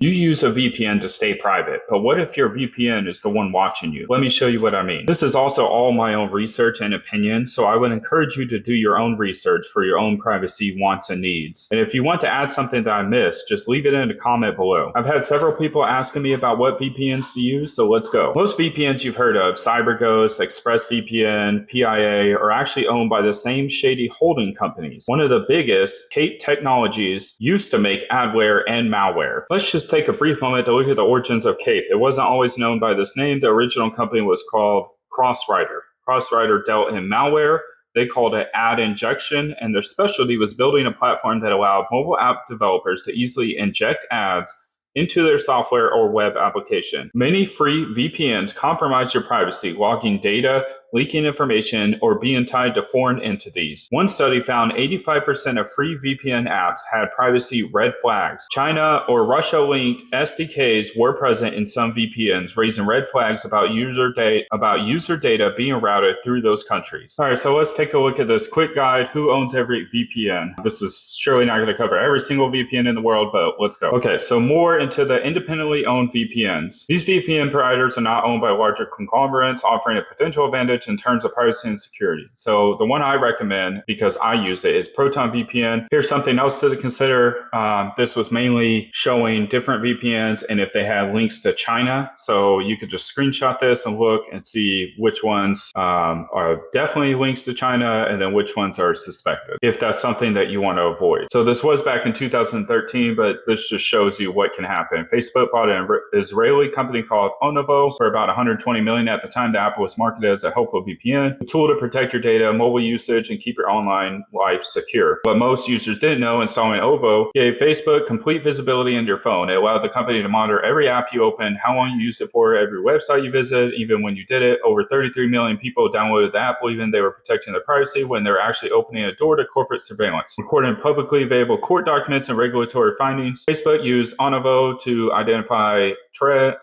You use a VPN to stay private, but what if your VPN is the one watching you? Let me show you what I mean. This is also all my own research and opinion, so I would encourage you to do your own research for your own privacy wants and needs. And if you want to add something that I missed, just leave it in a comment below. I've had several people asking me about what VPNs to use, so let's go. Most VPNs you've heard of, CyberGhost, ExpressVPN, PIA, are actually owned by the same shady holding companies. One of the biggest, Cape Technologies, used to make adware and malware. Let's just take a brief moment to look at the origins of Cape. It wasn't always known by this name. The original company was called Crossrider. Crossrider dealt in malware. They called it ad injection, and their specialty was building a platform that allowed mobile app developers to easily inject ads into their software or web application. Many free VPNs compromise your privacy, logging data, leaking information, or being tied to foreign entities. One study found 85% of free VPN apps had privacy red flags. China or Russia-linked SDKs were present in some VPNs, raising red flags about user data being routed through those countries. All right, so let's take a look at this quick guide. Who owns every VPN? This is surely not going to cover every single VPN in the world, but let's go. Okay, so more into the independently owned VPNs. These VPN providers are not owned by larger conglomerates, offering a potential advantage in terms of privacy and security. So the one I recommend, because I use it, is Proton VPN. Here's something else to consider. This was mainly showing different VPNs and if they had links to China. So you could just screenshot this and look and see which ones are definitely links to China and then which ones are suspected, if that's something that you want to avoid. So this was back in 2013, but this just shows you what can happen. Facebook bought an Israeli company called Onovo for about $120 million at the time. The app was marketed as a helpful VPN, a tool to protect your data, mobile usage, and keep your online life secure. But most users didn't know installing Ovo gave Facebook complete visibility into your phone. It allowed the company to monitor every app you open, how long you used it for, every website you visit, even when you did it. Over 33 million people downloaded the app believing they were protecting their privacy when they were actually opening a door to corporate surveillance. According to publicly available court documents and regulatory findings, Facebook used Onovo to identify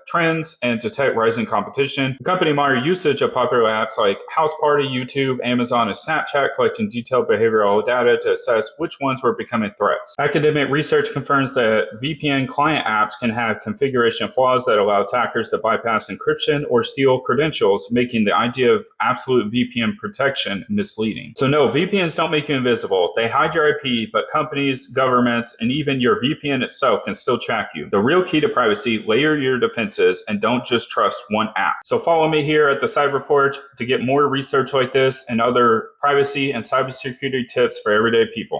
trends and detect rising competition. The company monitored usage of popular apps like House Party, YouTube, Amazon, and Snapchat, collecting detailed behavioral data to assess which ones were becoming threats. Academic research confirms that VPN client apps can have configuration flaws that allow attackers to bypass encryption or steal credentials, making the idea of absolute VPN protection misleading. So no, VPNs don't make you invisible. They hide your IP, but companies, governments, and even your VPN itself can still track you. The real key to privacy: layer your defenses and don't just trust one app. So follow me here at the Cyber Porch to get more research like this and other privacy and cybersecurity tips for everyday people.